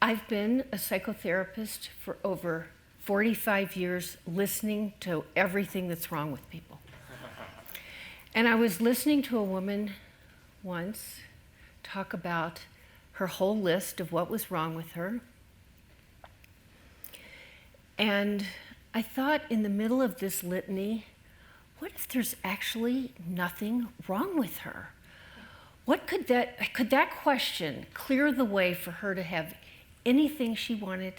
I've been a psychotherapist for over 45 years, listening to everything that's wrong with people. And I was listening to a woman once talk about her whole list of what was wrong with her. And I thought, in the middle of this litany, what if there's actually nothing wrong with her? What could that question clear the way for her to have anything she wanted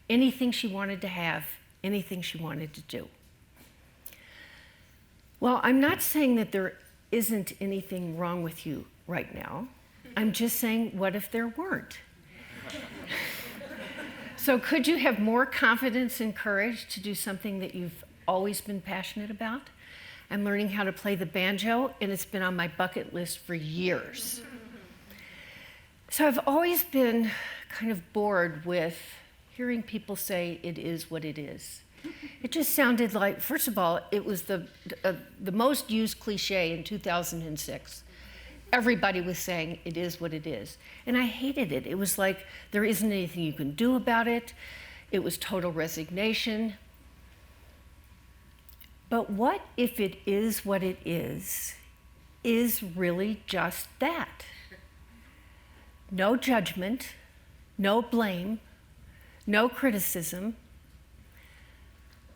to have, anything she wanted to do? Well, I'm not saying that there isn't anything wrong with you right now. I'm just saying, what if there weren't? So could you have more confidence and courage to do something that you've always been passionate about? I'm learning how to play the banjo, and it's been on my bucket list for years. So I've always been kind of bored with hearing people say it is what it is. It just sounded like, first of all, it was the most used cliche in 2006. Everybody was saying it is what it is. And I hated it. It was like there isn't anything you can do about it. It was total resignation. But what if it is what it is really just that? No judgment, no blame, no criticism.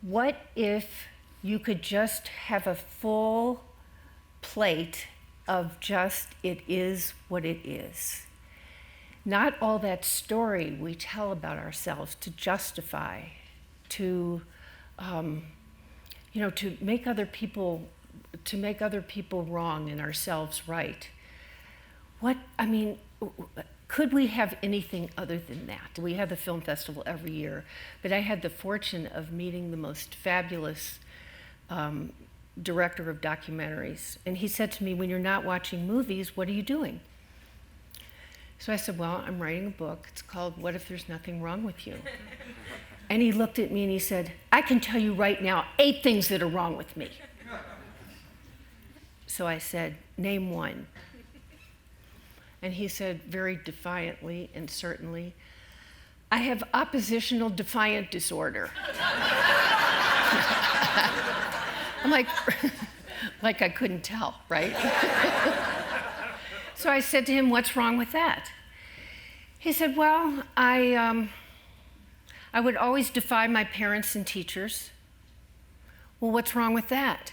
What if you could just have a full plate of just it is what it is? Not all that story we tell about ourselves to justify, to to make other people wrong and ourselves right. Could we have anything other than that? We have the film festival every year, but I had the fortune of meeting the most fabulous director of documentaries. And he said to me, when you're not watching movies, what are you doing? So I said, well, I'm writing a book. It's called What If There's Nothing Wrong with You? And he looked at me and he said, I can tell you right now 8 things that are wrong with me. So I said, name one. And he said very defiantly and certainly, I have oppositional defiant disorder. I'm like I couldn't tell, right? So I said to him, what's wrong with that? He said, well, I would always defy my parents and teachers. Well, what's wrong with that?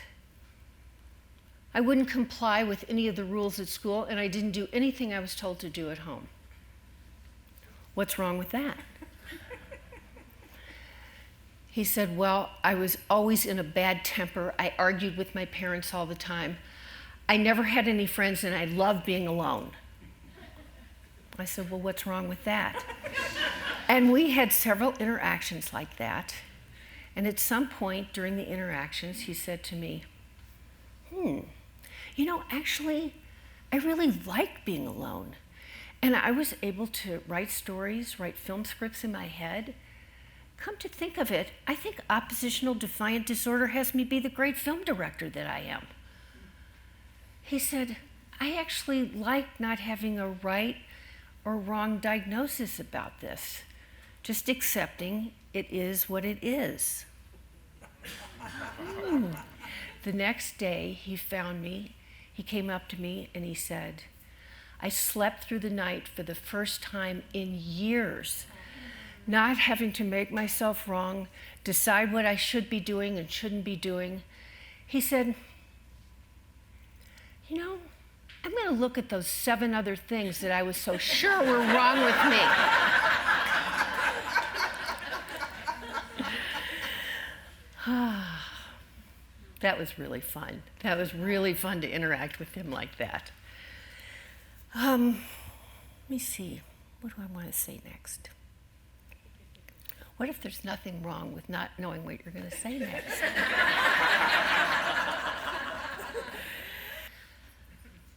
I wouldn't comply with any of the rules at school, and I didn't do anything I was told to do at home. What's wrong with that? He said, well, I was always in a bad temper. I argued with my parents all the time. I never had any friends, and I loved being alone. I said, well, what's wrong with that? And we had several interactions like that. And at some point during the interactions, he said to me, actually, I really like being alone. And I was able to write stories, write film scripts in my head. Come to think of it, I think oppositional defiant disorder has me be the great film director that I am. He said, I actually like not having a right or wrong diagnosis about this, just accepting it is what it is. The next day, he found me. He came up to me and he said, I slept through the night for the first time in years, not having to make myself wrong, decide what I should be doing and shouldn't be doing. He said, I'm going to look at those 7 other things that I was so sure were wrong with me. That was really fun. That was really fun to interact with him like that. Let me see. What do I want to say next? What if there's nothing wrong with not knowing what you're going to say next?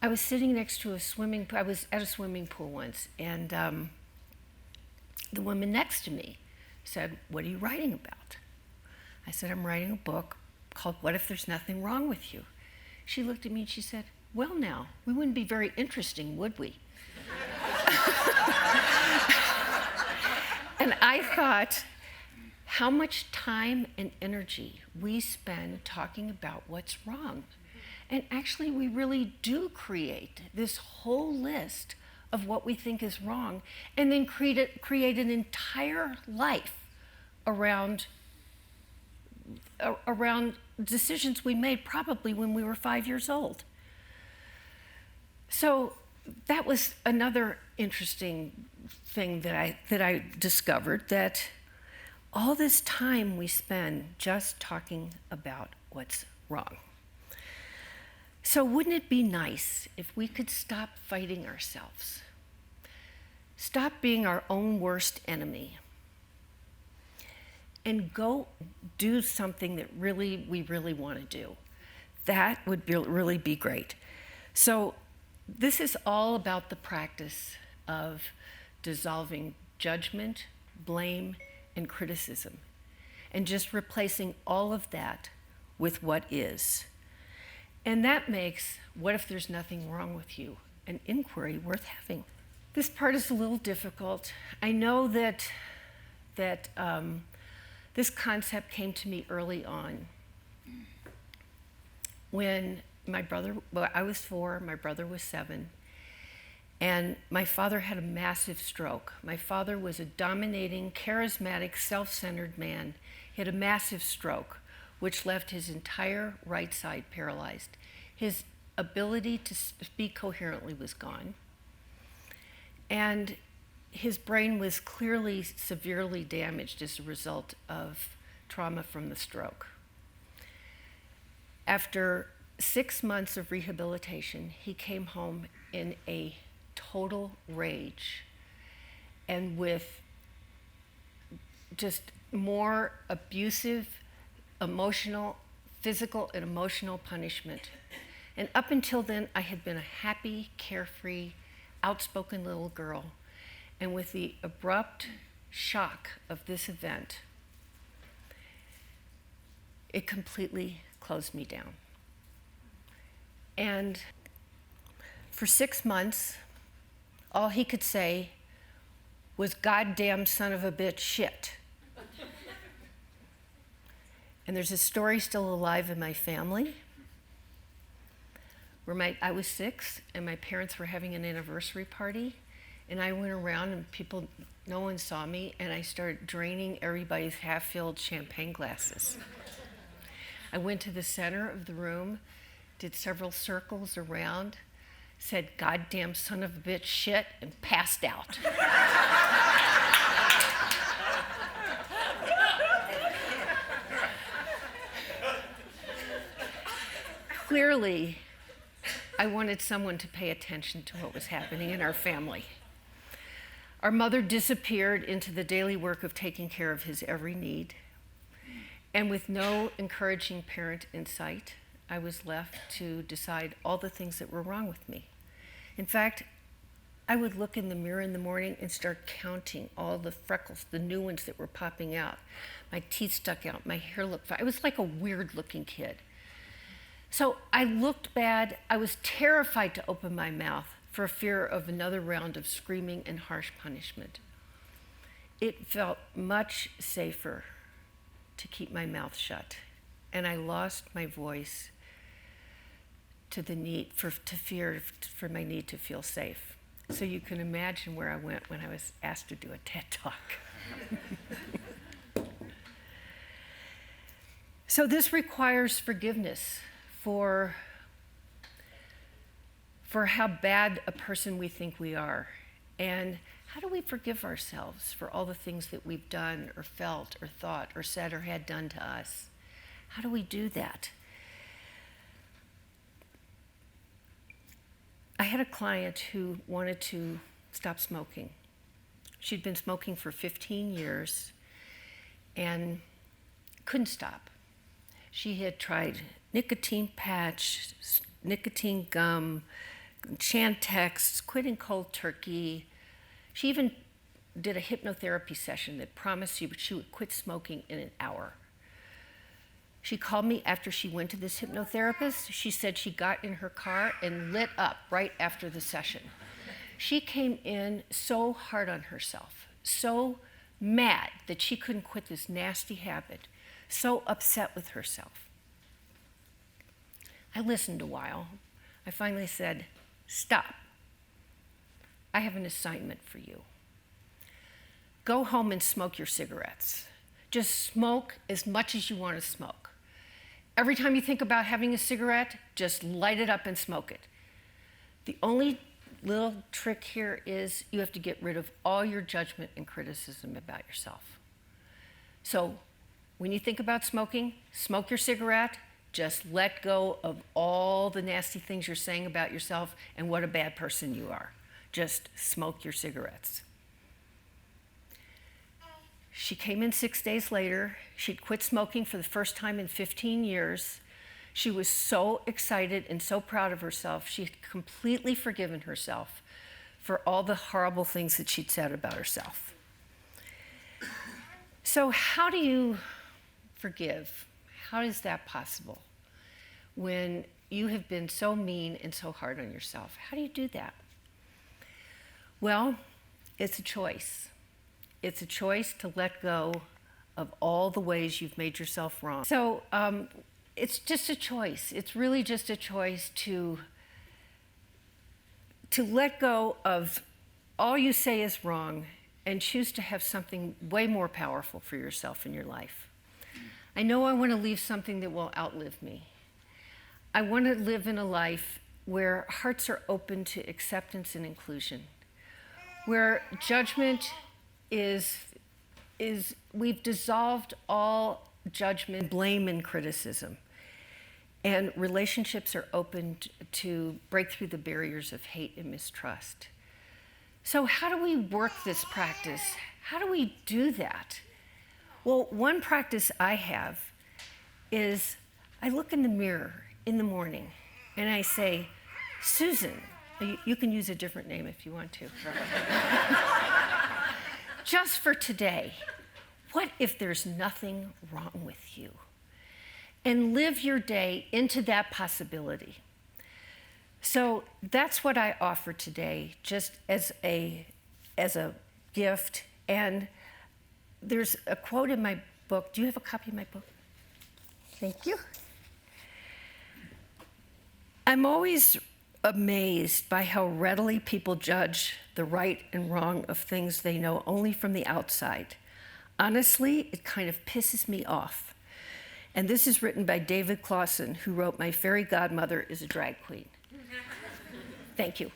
I was sitting next to a swimming pool. I was at a swimming pool once, and the woman next to me said, what are you writing about? I said, I'm writing a book called What If There's Nothing Wrong with You? She looked at me and she said, well, now, we wouldn't be very interesting, would we? And I thought, how much time and energy we spend talking about what's wrong. And actually, we really do create this whole list of what we think is wrong, and then create an entire life around decisions we made probably when we were 5 years old. So that was another interesting thing that I discovered, that all this time we spend just talking about what's wrong. So wouldn't it be nice if we could stop fighting ourselves? Stop being our own worst enemy and go do something that we really want to do. That would really be great. So this is all about the practice of dissolving judgment, blame, and criticism, and just replacing all of that with what is. And that makes what if there's nothing wrong with you an inquiry worth having. This part is a little difficult. I know that this concept came to me early on when I was 4, my brother was 7, and my father had a massive stroke. My father was a dominating, charismatic, self-centered man. He had a massive stroke, which left his entire right side paralyzed. His ability to speak coherently was gone. And his brain was clearly severely damaged as a result of trauma from the stroke. After 6 months of rehabilitation, he came home in a total rage and with just more abusive, physical and emotional punishment. And up until then, I had been a happy, carefree, outspoken little girl. And with the abrupt shock of this event, it completely closed me down. And for 6 months, all he could say was, "Goddamn son of a bitch, shit." And there's a story still alive in my family where I was 6 and my parents were having an anniversary party, and I went around and no one saw me, and I started draining everybody's half-filled champagne glasses. I went to the center of the room, did several circles around, said, "Goddamn son of a bitch, shit," and passed out. Clearly, I wanted someone to pay attention to what was happening in our family. Our mother disappeared into the daily work of taking care of his every need. And with no encouraging parent in sight, I was left to decide all the things that were wrong with me. In fact, I would look in the mirror in the morning and start counting all the freckles, the new ones that were popping out. My teeth stuck out, my hair looked fine. I was like a weird-looking kid. So I looked bad. I was terrified to open my mouth for fear of another round of screaming and harsh punishment. It felt much safer to keep my mouth shut, and I lost my voice to fear for my need to feel safe. So you can imagine where I went when I was asked to do a TED Talk. So this requires forgiveness for how bad a person we think we are. And how do we forgive ourselves for all the things that we've done or felt or thought or said or had done to us? How do we do that? I had a client who wanted to stop smoking. She'd been smoking for 15 years and couldn't stop. She had tried nicotine patch, nicotine gum, Chantix, quitting cold turkey. She even did a hypnotherapy session that promised she would quit smoking in an hour. She called me after she went to this hypnotherapist. She said she got in her car and lit up right after the session. She came in so hard on herself, so mad that she couldn't quit this nasty habit, so upset with herself. I listened a while. I finally said, "Stop. I have an assignment for you. Go home and smoke your cigarettes. Just smoke as much as you want to smoke. Every time you think about having a cigarette, just light it up and smoke it. The only little trick here is you have to get rid of all your judgment and criticism about yourself. So when you think about smoking, smoke your cigarette, just let go of all the nasty things you're saying about yourself and what a bad person you are. Just smoke your cigarettes." She came in 6 days later. She'd quit smoking for the first time in 15 years. She was so excited and so proud of herself. She had completely forgiven herself for all the horrible things that she'd said about herself. So how do you forgive? How is that possible when you have been so mean and so hard on yourself? How do you do that? Well, it's a choice. It's a choice to let go of all the ways you've made yourself wrong. So it's just a choice. It's really just a choice to let go of all you say is wrong and choose to have something way more powerful for yourself in your life. I know I want to leave something that will outlive me. I want to live in a life where hearts are open to acceptance and inclusion, where judgment is we've dissolved all judgment, blame, and criticism. And relationships are open to break through the barriers of hate and mistrust. So how do we work this practice? How do we do that? Well, one practice I have is I look in the mirror in the morning and I say, "Susan," you can use a different name if you want to. "Just for today, what if there's nothing wrong with you?" And live your day into that possibility. So that's what I offer today, just as a gift. And there's a quote in my book. Do you have a copy of my book? Thank you. I'm always amazed by how readily people judge the right and wrong of things they know only from the outside. Honestly, it kind of pisses me off. And this is written by David Clausen, who wrote "My Fairy Godmother is a Drag Queen." Thank you.